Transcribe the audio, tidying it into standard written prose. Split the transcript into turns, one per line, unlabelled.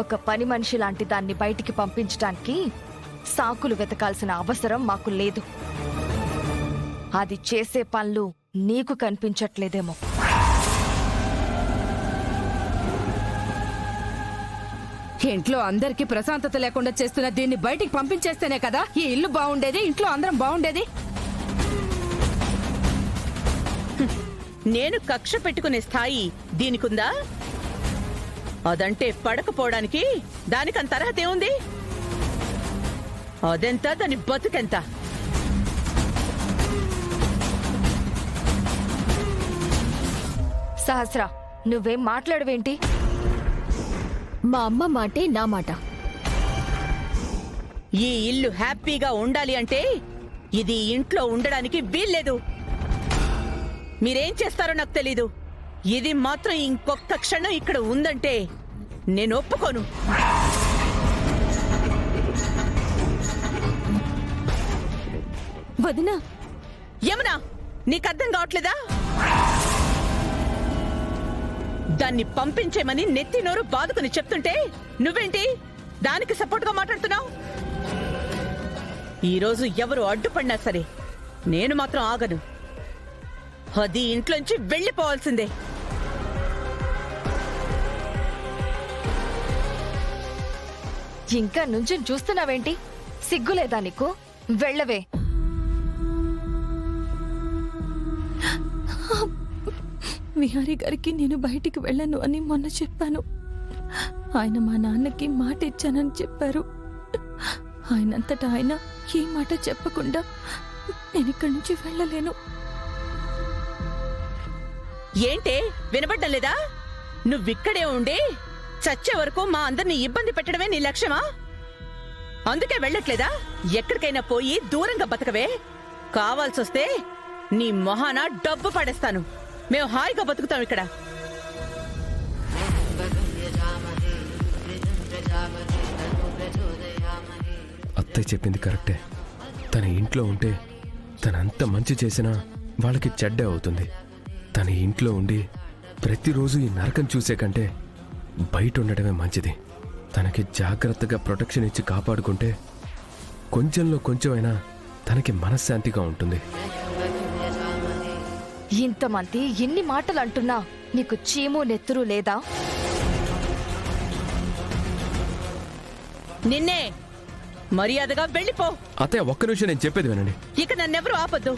ఒక పని మనిషి లాంటి దాన్ని బయటికి పంపించటానికి సాకులు వెతకాల్సిన అవసరం మాకు లేదు. అది చేసే పనులు నీకు కనిపించట్లేదేమో.
ఇంట్లో అందరికీ ప్రశాంతత లేకుండా చేస్తున్న దీన్ని బయటికి పంపించేస్తేనే కదా ఈ ఇల్లు బాగుండేది, ఇంట్లో అందరం బాగుండేది.
నేను కక్ష పెట్టుకునే స్థాయి దీనికుందా? అదంటే పడకపోవడానికి దానికంత అర్హత ఏముంది? అదెంత, దాని బతుకెంత?
సహస్ర, నువ్వేం మాట్లాడవేంటి?
మా అమ్మ మాటే నా మాట.
ఈ ఇల్లు హ్యాపీగా ఉండాలి అంటే ఇది ఇంట్లో ఉండడానికి వీల్లేదు. మీరేం చేస్తారో నాకు తెలీదు. ఇది మాత్రం ఇంకొక క్షణం ఇక్కడ ఉందంటే నేను ఒప్పుకోను.
వదినా,
యమునా, నీకర్థం కావట్లేదా? దాన్ని పంపించేమని నెత్తి నోరు బాదుకుని చెప్తుంటే నువ్వేంటి దానికి సపోర్ట్ గా మాట్లాడుతున్నావు? ఈరోజు ఎవరు అడ్డుపడినా సరే నేను మాత్రం ఆగను. అది ఇంట్లోంచి వెళ్ళిపోవాల్సిందే.
ఇంకా నుంచి చూస్తున్నావేంటి? సిగ్గులేదా నీకు? వెళ్ళవే.
విహారీ గారికి నేను బయటికి వెళ్ళను అని మొన్న చెప్పాను. ఆయన మా నాన్నకి మాట ఇచ్చానని చెప్పారు. ఆయనంతటా ఆయన ఏ మాట చెప్పకుండా నేను ఇక్కడి నుంచి వెళ్ళలేను.
ఏంటే వినబడ్డం లేదా? నువ్విక్కడే ఉండి చచ్చే వరకు మా అందరినీ ఇబ్బంది పెట్టడమే నీ లక్ష్యమా? అందుకే వెళ్ళట్లేదా? ఎక్కడికైనా పోయి దూరంగా బతకవే. కావాల్సొస్తే నీ మొహాన డబ్బు పడేస్తాను. మేము హాయిగా బతుకుతాం ఇక్కడ.
అత్తయ్య చెప్పింది కరెక్టే. తన ఇంట్లో ఉంటే తనంత మంచి చేసినా వాళ్ళకి చెడ్డే అవుతుంది. తన ఇంట్లో ఉండి ప్రతిరోజు ఈ నరకం చూసే కంటే బయట ఉండడమే మంచిది. తనకి జాగ్రత్తగా ప్రొటెక్షన్ ఇచ్చి కాపాడుకుంటే కొంచెంలో కొంచెమైనా తనకి మనశ్శాంతిగా ఉంటుంది.
ఇంతమంది ఇన్ని మాటలు అంటున్నా నీకు చీము నెత్తురు లేదా?
నిన్నే మర్యాదగా వెళ్ళిపో.
అత్తయ్య, ఒక్క నిమిషం నేను చెప్పేది వినండి.
ఇక నన్నెవరూ ఆపొద్దు.